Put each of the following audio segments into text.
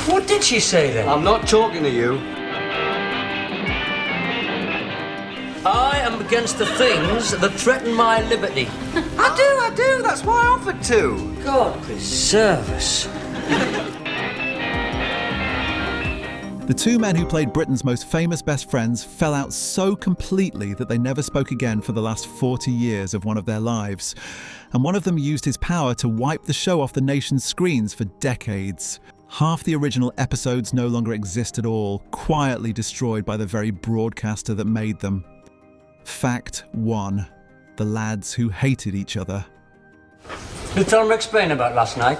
What did she say then? I'm not talking to you. I am against the things that threaten my liberty. I do. That's why I offered to. God preserve us. The two men who played Britain's most famous best friends fell out so completely that they never spoke again for the last 40 years of one of their lives. And one of them used his power to wipe the show off the nation's screens for decades. Half the original episodes no longer exist at all, quietly destroyed by the very broadcaster that made them. Fact 1. The lads who hated each other. Did Thelma explain about last night?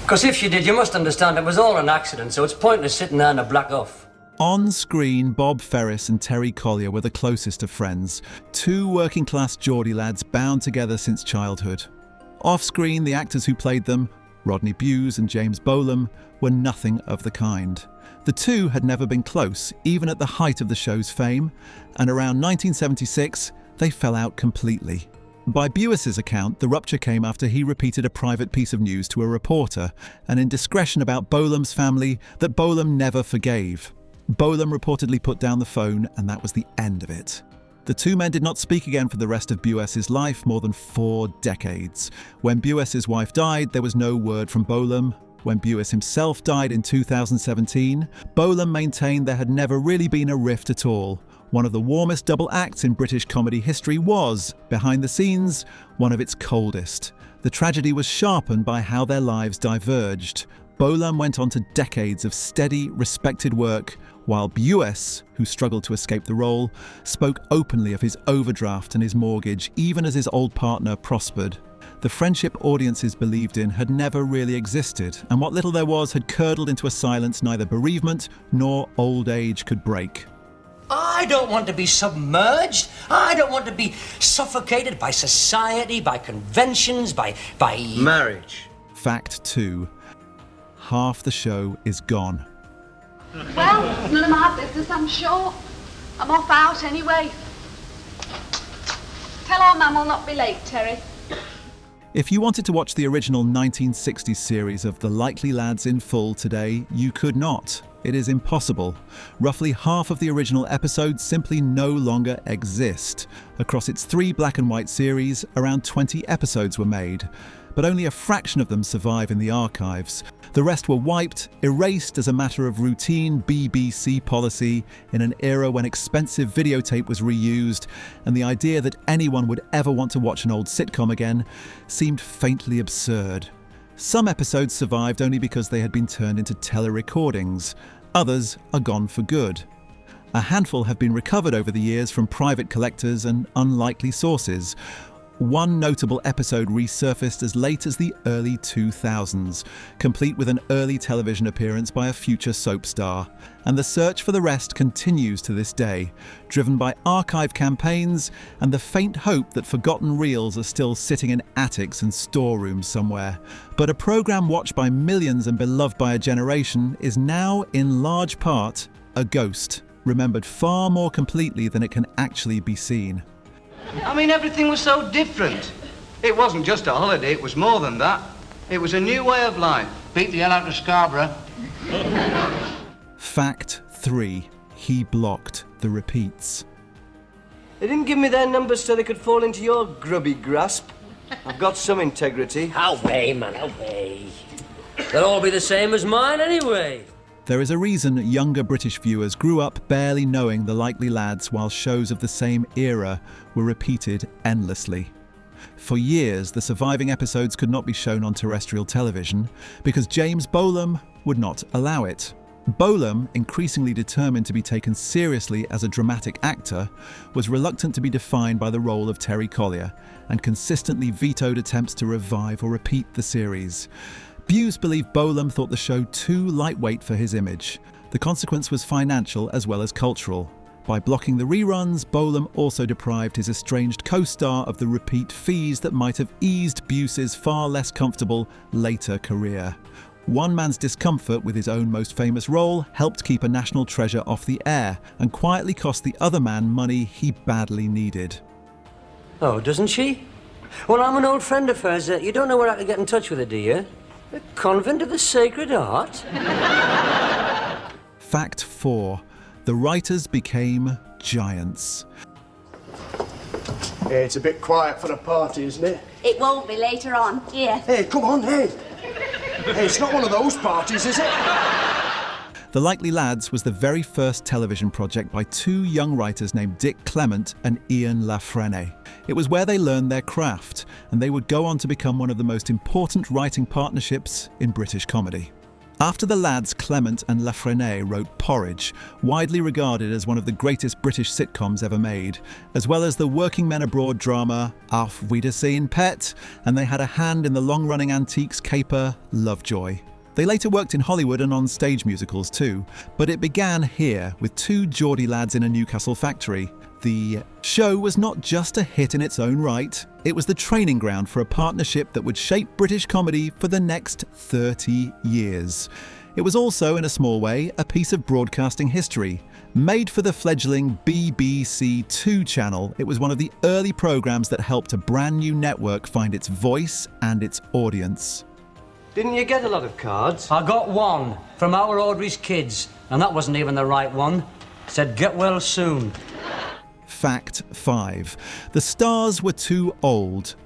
Because if she did, you must understand it was all an accident, so it's pointless sitting there in a black off. On screen, Bob Ferris and Terry Collier were the closest of friends, two working-class Geordie lads bound together since childhood. Off-screen, the actors who played them, Rodney Bewes and James Bolam, were nothing of the kind. The two had never been close, even at the height of the show's fame, and around 1976, they fell out completely. By Bewes' account, the rupture came after he repeated a private piece of news to a reporter, an indiscretion about Bolam's family that Bolam never forgave. Bolam reportedly put down the phone, and that was the end of it. The two men did not speak again for the rest of Bewes' life, more than 4 decades. When Bewes' wife died, there was no word from Bolam. When Bewes himself died in 2017, Bolam maintained there had never really been a rift at all. One of the warmest double acts in British comedy history was, behind the scenes, one of its coldest. The tragedy was sharpened by how their lives diverged. Bolam went on to decades of steady, respected work, while Bewes, who struggled to escape the role, spoke openly of his overdraft and his mortgage, even as his old partner prospered. The friendship audiences believed in had never really existed, and what little there was had curdled into a silence neither bereavement nor old age could break. I don't want to be submerged. I don't want to be suffocated by society, by conventions, by... Marriage. Fact 2. Half the show is gone. Well, it's none of my business, I'm sure. I'm off out anyway. Tell our Mum I'll not be late, Terry. If you wanted to watch the original 1960s series of The Likely Lads in full today, you could not. It is impossible. Roughly half of the original episodes simply no longer exist. Across its 3 black and white series, around 20 episodes were made, but only a fraction of them survive in the archives. The rest were wiped, erased as a matter of routine BBC policy in an era when expensive videotape was reused, and the idea that anyone would ever want to watch an old sitcom again seemed faintly absurd. Some episodes survived only because they had been turned into tele-recordings. Others are gone for good. A handful have been recovered over the years from private collectors and unlikely sources. One notable episode resurfaced as late as the early 2000s, complete with an early television appearance by a future soap star. And the search for the rest continues to this day, driven by archive campaigns and the faint hope that forgotten reels are still sitting in attics and storerooms somewhere. But a programme watched by millions and beloved by a generation is now, in large part, a ghost, remembered far more completely than it can actually be seen. I mean, everything was so different. It wasn't just a holiday, it was more than that. It was a new way of life. Beat the hell out of Scarborough. Fact 3. He blocked the repeats. They didn't give me their numbers so they could fall into your grubby grasp. I've got some integrity. Away, man, away. They'll all be the same as mine anyway. There is a reason younger British viewers grew up barely knowing The Likely Lads while shows of the same era were repeated endlessly. For years, the surviving episodes could not be shown on terrestrial television because James Bolam would not allow it. Bolam, increasingly determined to be taken seriously as a dramatic actor, was reluctant to be defined by the role of Terry Collier and consistently vetoed attempts to revive or repeat the series. Bewes believed Bolam thought the show too lightweight for his image. The consequence was financial as well as cultural. By blocking the reruns, Bolam also deprived his estranged co-star of the repeat fees that might have eased Bewes' far less comfortable later career. One man's discomfort with his own most famous role helped keep a national treasure off the air and quietly cost the other man money he badly needed. Oh, doesn't she? Well, I'm an old friend of hers. You don't know where I could get in touch with her, do you? The Convent of the Sacred Heart? Fact 4. The writers became giants. Hey, it's a bit quiet for a party, isn't it? It won't be later on. Here. Hey, come on, hey. Hey, it's not one of those parties, is it? The Likely Lads was the very first television project by two young writers named Dick Clement and Ian Lafrene. It was where they learned their craft, and they would go on to become one of the most important writing partnerships in British comedy. After the lads, Clement and Lafrene wrote Porridge, widely regarded as one of the greatest British sitcoms ever made, as well as the working men abroad drama Auf Wiedersehen, Pet, and they had a hand in the long-running antiques caper Lovejoy. They later worked in Hollywood and on stage musicals too, but it began here with two Geordie lads in a Newcastle factory. The show was not just a hit in its own right, it was the training ground for a partnership that would shape British comedy for the next 30 years. It was also, in a small way, a piece of broadcasting history. Made for the fledgling BBC Two channel, it was one of the early programmes that helped a brand new network find its voice and its audience. Didn't you get a lot of cards? I got one from our Audrey's kids, and that wasn't even the right one. It said, get well soon. Fact 5. The stars were too old.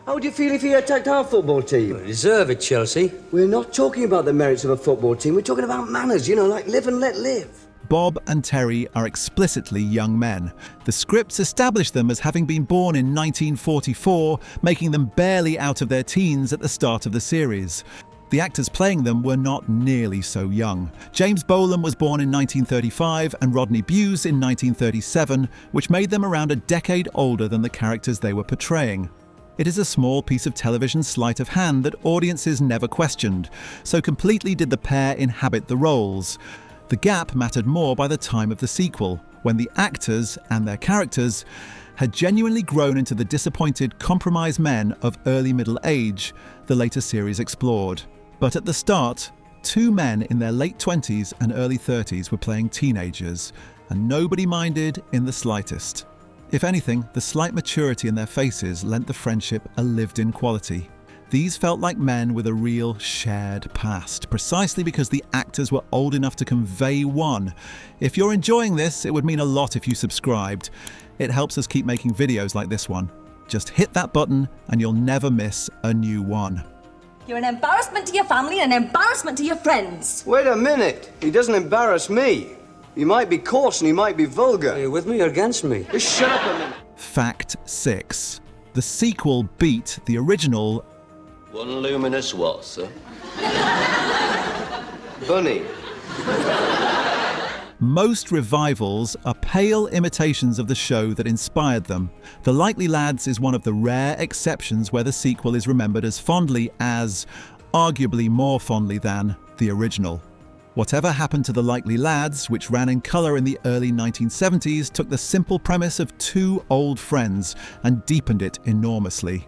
How would you feel if he attacked our football team? You deserve it, Chelsea. We're not talking about the merits of a football team. We're talking about manners, like live and let live. Bob and Terry are explicitly young men. The scripts establish them as having been born in 1944, making them barely out of their teens at the start of the series. The actors playing them were not nearly so young. James Bolam was born in 1935 and Rodney Bewes in 1937, which made them around a decade older than the characters they were portraying. It is a small piece of television sleight of hand that audiences never questioned, so completely did the pair inhabit the roles. The gap mattered more by the time of the sequel, when the actors and their characters had genuinely grown into the disappointed, compromised men of early middle age the later series explored. But at the start, two men in their late 20s and early 30s were playing teenagers, and nobody minded in the slightest. If anything, the slight maturity in their faces lent the friendship a lived-in quality. These felt like men with a real shared past, precisely because the actors were old enough to convey one. If you're enjoying this, it would mean a lot if you subscribed. It helps us keep making videos like this one. Just hit that button and you'll never miss a new one. You're an embarrassment to your family and an embarrassment to your friends. Wait a minute. He doesn't embarrass me. He might be coarse and he might be vulgar. Are you with me or against me? Just shut up a minute. Fact 6. The sequel beat the original. One luminous what, sir? Bunny. Most revivals are pale imitations of the show that inspired them. The Likely Lads is one of the rare exceptions where the sequel is remembered as fondly as, arguably more fondly than, the original. Whatever happened to The Likely Lads, which ran in colour in the early 1970s, took the simple premise of two old friends and deepened it enormously.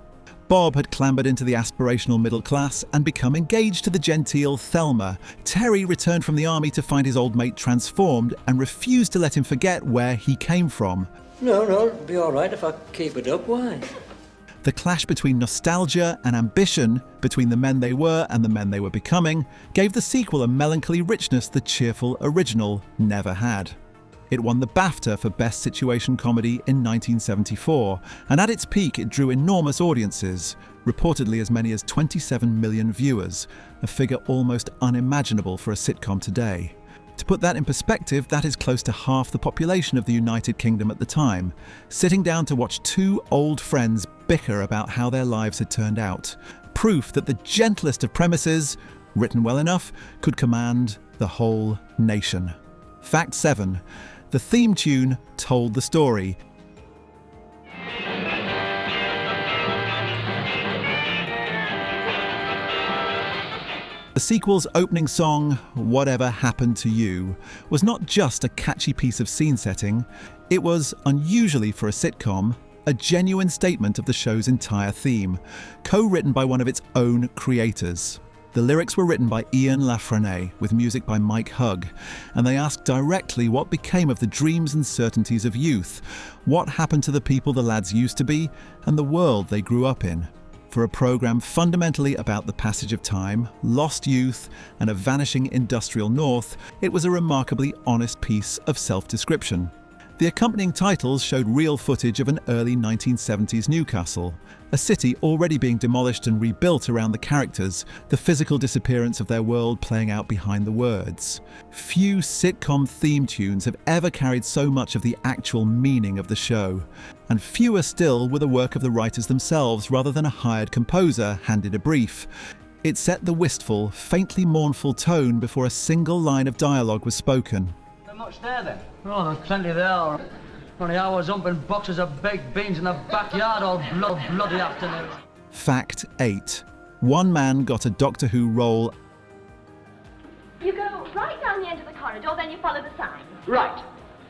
Bob had clambered into the aspirational middle class and become engaged to the genteel Thelma. Terry returned from the army to find his old mate transformed and refused to let him forget where he came from. No, it'll be all right if I keep it up. Why? The clash between nostalgia and ambition, between the men they were and the men they were becoming, gave the sequel a melancholy richness the cheerful original never had. It won the BAFTA for Best Situation Comedy in 1974, and at its peak it drew enormous audiences, reportedly as many as 27 million viewers, a figure almost unimaginable for a sitcom today. To put that in perspective, that is close to half the population of the United Kingdom at the time, sitting down to watch two old friends bicker about how their lives had turned out. Proof that the gentlest of premises, written well enough, could command the whole nation. Fact 7. The theme tune told the story. The sequel's opening song, Whatever Happened to You, was not just a catchy piece of scene setting, it was, unusually for a sitcom, a genuine statement of the show's entire theme, co-written by one of its own creators. The lyrics were written by Ian Lafrene, with music by Mike Hugg, and they asked directly what became of the dreams and certainties of youth, what happened to the people the lads used to be, and the world they grew up in. For a programme fundamentally about the passage of time, lost youth, and a vanishing industrial north, it was a remarkably honest piece of self-description. The accompanying titles showed real footage of an early 1970s Newcastle, a city already being demolished and rebuilt around the characters, the physical disappearance of their world playing out behind the words. Few sitcom theme tunes have ever carried so much of the actual meaning of the show, and fewer still were the work of the writers themselves rather than a hired composer handed a brief. It set the wistful, faintly mournful tone before a single line of dialogue was spoken. Not much there then? Oh, there's plenty there. Only I was humping boxes of baked beans in the backyard all bloody afternoon. Fact 8. One man got a Doctor Who role. You go right down the end of the corridor, then you follow the sign. Right.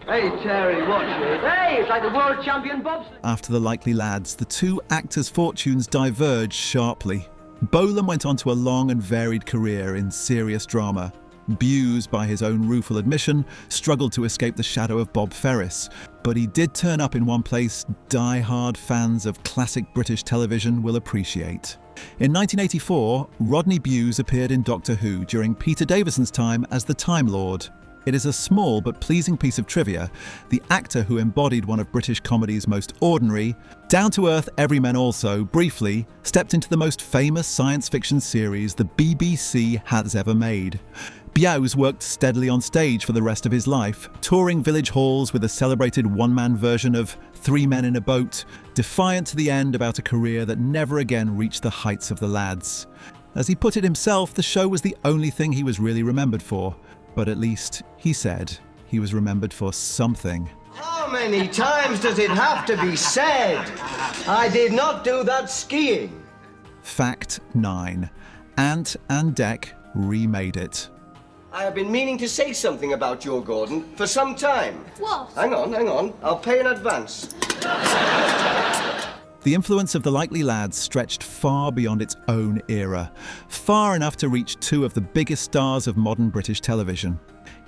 Hey, Terry, watch it. Hey, it's like the world champion bobsleigh. After The Likely Lads, the two actors' fortunes diverged sharply. Bolam went on to a long and varied career in serious drama. Bewes, by his own rueful admission, struggled to escape the shadow of Bob Ferris, but he did turn up in one place die-hard fans of classic British television will appreciate. In 1984, Rodney Bewes appeared in Doctor Who during Peter Davison's time as the Time Lord. It is a small but pleasing piece of trivia. The actor who embodied one of British comedy's most ordinary, down-to-earth everymen also, briefly, stepped into the most famous science fiction series the BBC has ever made. Bewes worked steadily on stage for the rest of his life, touring village halls with a celebrated one-man version of Three Men in a Boat, defiant to the end about a career that never again reached the heights of the lads. As he put it himself, the show was the only thing he was really remembered for. But at least, he said, he was remembered for something. How many times does it have to be said? I did not do that skiing. Fact 9. Ant and Dec remade it. I have been meaning to say something about your Gordon for some time. What? Hang on. I'll pay in advance. The influence of The Likely Lads stretched far beyond its own era, far enough to reach two of the biggest stars of modern British television.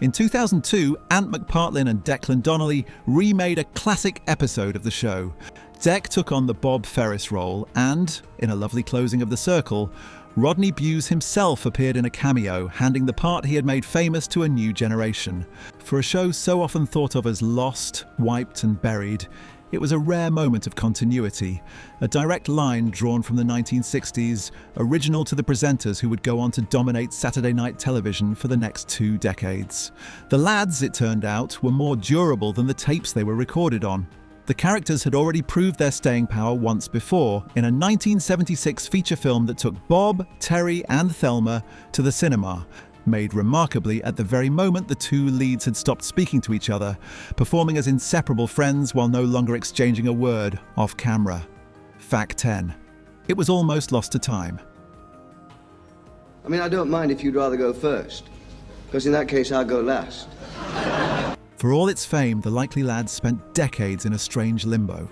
In 2002, Ant McPartlin and Declan Donnelly remade a classic episode of the show. Dec took on the Bob Ferris role and, in a lovely closing of the circle, Rodney Bewes himself appeared in a cameo, handing the part he had made famous to a new generation. For a show so often thought of as lost, wiped and buried, it was a rare moment of continuity, a direct line drawn from the 1960s, original to the presenters who would go on to dominate Saturday night television for the next 2 decades. The lads, it turned out, were more durable than the tapes they were recorded on. The characters had already proved their staying power once before, in a 1976 feature film that took Bob, Terry and Thelma to the cinema, made remarkably at the very moment the two leads had stopped speaking to each other, performing as inseparable friends while no longer exchanging a word off camera. Fact 10. It was almost lost to time. I mean, I don't mind if you'd rather go first, because in that case I'll go last. For all its fame, The Likely Lads spent decades in a strange limbo.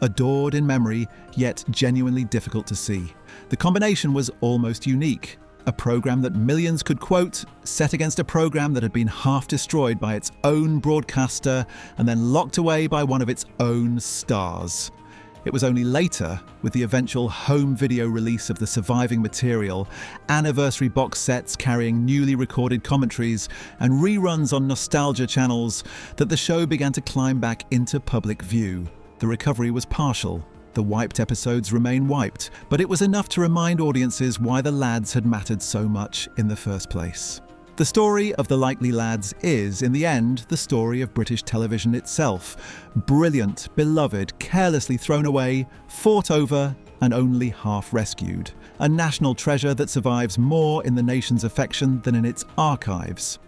Adored in memory, yet genuinely difficult to see. The combination was almost unique. A programme that millions could quote, set against a programme that had been half destroyed by its own broadcaster and then locked away by one of its own stars. It was only later, with the eventual home video release of the surviving material, anniversary box sets carrying newly recorded commentaries, and reruns on nostalgia channels, that the show began to climb back into public view. The recovery was partial. The wiped episodes remain wiped, but it was enough to remind audiences why the lads had mattered so much in the first place. The story of The Likely Lads is, in the end, the story of British television itself. Brilliant, beloved, carelessly thrown away, fought over, and only half rescued. A national treasure that survives more in the nation's affection than in its archives.